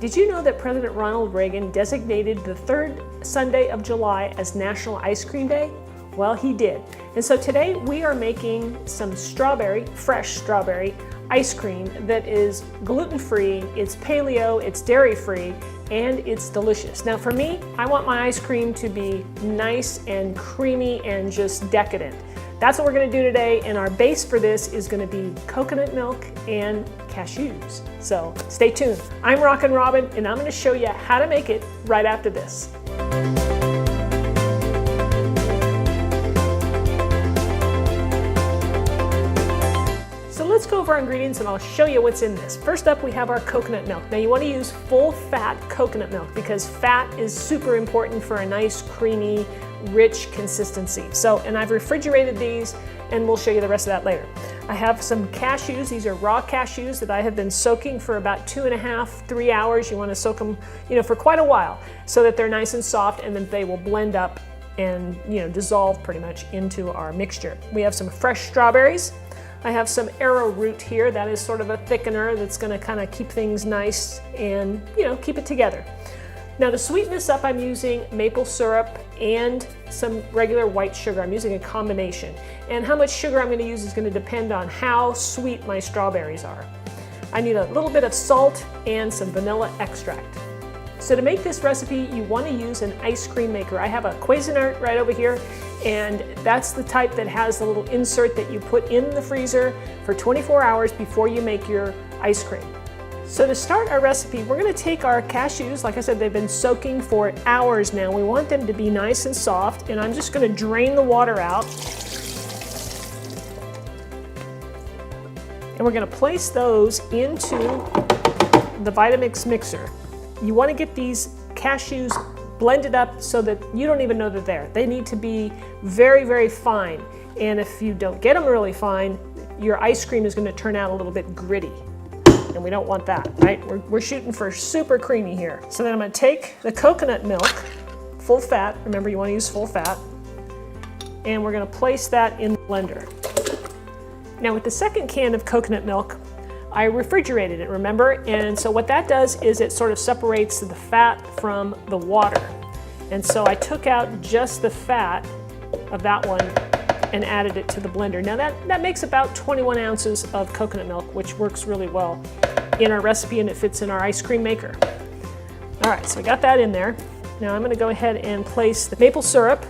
Did you know that President Ronald Reagan designated the third Sunday of July as National Ice Cream Day? Well, he did. And so today we are making some fresh strawberry ice cream that is gluten-free, it's paleo, it's dairy-free, and it's delicious. Now for me, I want my ice cream to be nice and creamy and just decadent. That's what we're gonna do today, and our base for this is gonna be coconut milk and cashews. So stay tuned. I'm Rockin' Robin, and I'm gonna show you how to make it right after this. So let's go over our ingredients and I'll show you what's in this. First up, we have our coconut milk. Now you want to use full fat coconut milk because fat is super important for a nice, creamy, rich consistency. So, and I've refrigerated these and we'll show you the rest of that later. I have some cashews. These are raw cashews that I have been soaking for about 2.5 to 3 hours. You want to soak them, for quite a while so that they're nice and soft, and then they will blend up and, dissolve pretty much into our mixture. We have some fresh strawberries. I have some arrowroot here. That is sort of a thickener that's going to kind of keep things nice and, keep it together. Now to sweeten this up, I'm using maple syrup and some regular white sugar. I'm using a combination. And how much sugar I'm going to use is going to depend on how sweet my strawberries are. I need a little bit of salt and some vanilla extract. So to make this recipe, you want to use an ice cream maker. I have a Cuisinart right over here, and that's the type that has the little insert that you put in the freezer for 24 hours before you make your ice cream. So to start our recipe, we're going to take our cashews. Like I said, they've been soaking for hours now. We want them to be nice and soft, and I'm just going to drain the water out. And we're going to place those into the Vitamix mixer. You want to get these cashews blended up so that you don't even know they're there. They need to be very, very fine. And if you don't get them really fine, your ice cream is going to turn out a little bit gritty. And we don't want that, right? We're shooting for super creamy here. So then I'm going to take the coconut milk, full fat. Remember, you want to use full fat. And we're going to place that in the blender. Now with the second can of coconut milk, I refrigerated it, remember? And so what that does is it sort of separates the fat from the water. And so I took out just the fat of that one and added it to the blender. Now that makes about 21 ounces of coconut milk, which works really well in our recipe, and it fits in our ice cream maker. All right, so we got that in there. Now I'm gonna go ahead and place the maple syrup.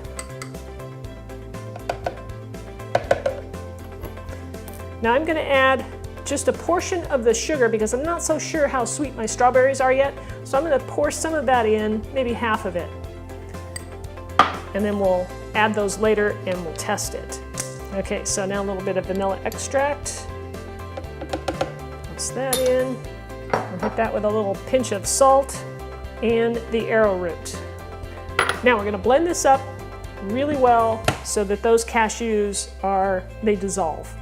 Now I'm gonna add just a portion of the sugar because I'm not so sure how sweet my strawberries are yet. So I'm going to pour some of that in, maybe half of it. And then we'll add those later and we'll test it. Okay, so now a little bit of vanilla extract. Mix that in. We'll hit that with a little pinch of salt and the arrowroot. Now we're going to blend this up really well so that those cashews they dissolve.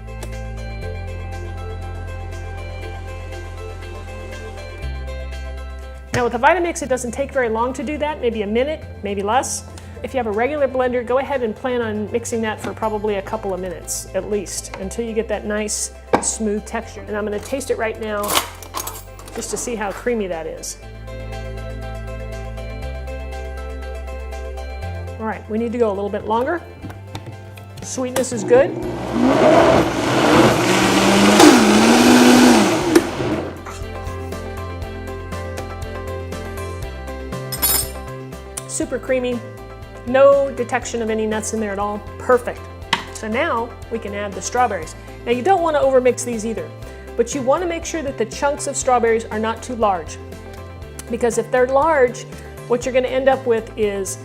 Now with the Vitamix, it doesn't take very long to do that, maybe a minute, maybe less. If you have a regular blender, go ahead and plan on mixing that for probably a couple of minutes at least until you get that nice smooth texture. And I'm going to taste it right now just to see how creamy that is. All right, we need to go a little bit longer. Sweetness is good. Super creamy, no detection of any nuts in there at all, perfect. So now we can add the strawberries. Now you don't want to overmix these either, but you want to make sure that the chunks of strawberries are not too large. Because if they're large, what you're going to end up with is,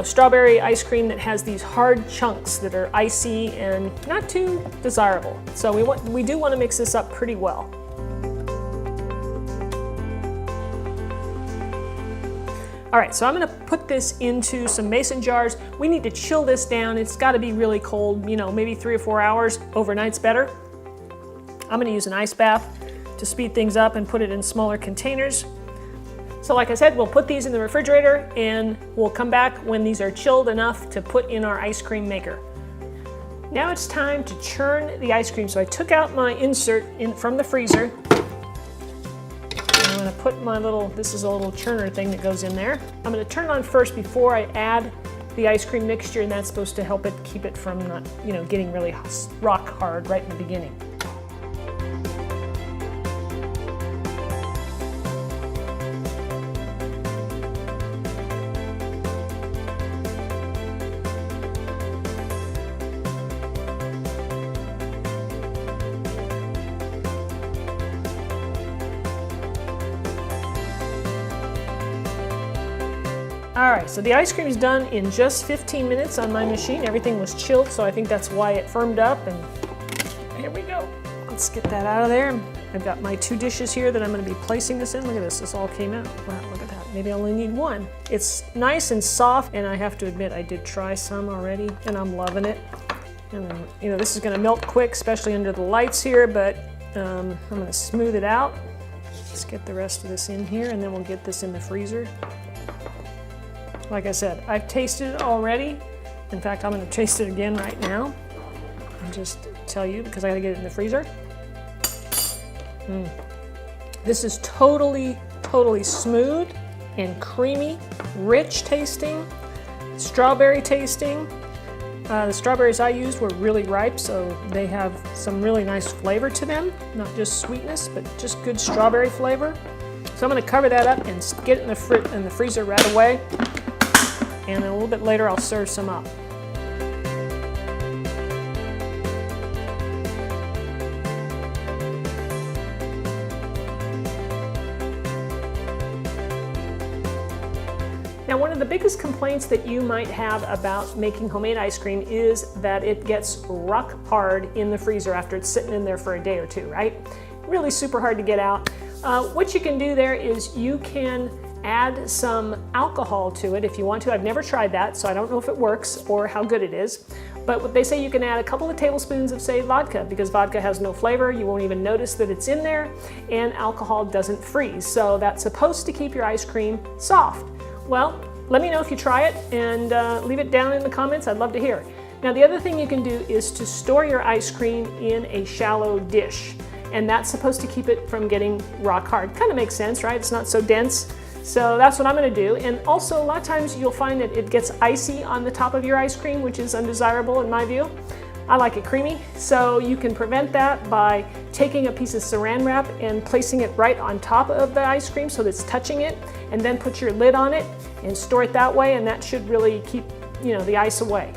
strawberry ice cream that has these hard chunks that are icy and not too desirable. So we do want to mix this up pretty well. All right, so I'm gonna put this into some mason jars. We need to chill this down. It's gotta be really cold, maybe 3 or 4 hours. Overnight's better. I'm gonna use an ice bath to speed things up and put it in smaller containers. So like I said, we'll put these in the refrigerator and we'll come back when these are chilled enough to put in our ice cream maker. Now it's time to churn the ice cream. So I took out my insert from the freezer. I'm going to put my little, this is a little churner thing that goes in there. I'm going to turn it on first before I add the ice cream mixture, and that's supposed to help it keep it from not, getting really rock hard right in the beginning. All right, so the ice cream is done in just 15 minutes on my machine. Everything was chilled, so I think that's why it firmed up, and here we go. Let's get that out of there. I've got my 2 dishes here that I'm gonna be placing this in. Look at this, this all came out. Wow, look at that. Maybe I only need 1. It's nice and soft, and I have to admit, I did try some already, and I'm loving it. And then, this is gonna melt quick, especially under the lights here, but I'm gonna smooth it out. Let's get the rest of this in here, and then we'll get this in the freezer. Like I said, I've tasted it already. In fact, I'm going to taste it again right now and just tell you, because I got to get it in the freezer. This is totally smooth and creamy, rich tasting, strawberry tasting. The strawberries I used were really ripe, so they have some really nice flavor to them. Not just sweetness, but just good strawberry flavor. So I'm going to cover that up and get it in the freezer right away. And then a little bit later, I'll serve some up. Now, one of the biggest complaints that you might have about making homemade ice cream is that it gets rock hard in the freezer after it's sitting in there for a day or 2, right? Really super hard to get out. What you can do there is you can add some alcohol to it if you want to. I've never tried that, so I don't know if it works or how good it is. But they say you can add a couple of tablespoons of, say, vodka, because vodka has no flavor. You won't even notice that it's in there, and alcohol doesn't freeze. So that's supposed to keep your ice cream soft. Well, let me know if you try it, and leave it down in the comments. I'd love to hear. Now, the other thing you can do is to store your ice cream in a shallow dish, and that's supposed to keep it from getting rock hard. Kind of makes sense, right? It's not so dense. So that's what I'm going to do. And also, a lot of times you'll find that it gets icy on the top of your ice cream, which is undesirable in my view. I like it creamy, so you can prevent that by taking a piece of saran wrap and placing it right on top of the ice cream so that it's touching it, and then put your lid on it and store it that way, and that should really keep the ice away.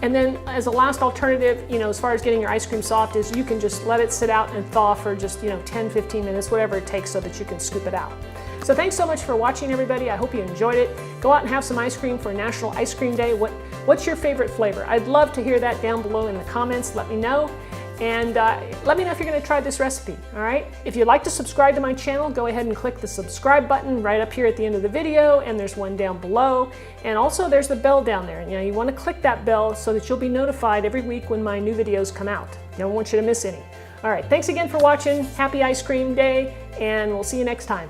And then as a last alternative, as far as getting your ice cream soft, is you can just let it sit out and thaw for just 10-15 minutes, whatever it takes, so that you can scoop it out. So thanks so much for watching, everybody. I hope you enjoyed it. Go out and have some ice cream for National Ice Cream Day. What's your favorite flavor? I'd love to hear that down below in the comments. Let me know. And let me know if you're going to try this recipe, all right? If you'd like to subscribe to my channel, go ahead and click the subscribe button right up here at the end of the video, and there's one down below. And also there's the bell down there. You want to click that bell so that you'll be notified every week when my new videos come out. I don't want you to miss any. All right, thanks again for watching. Happy Ice Cream Day, and we'll see you next time.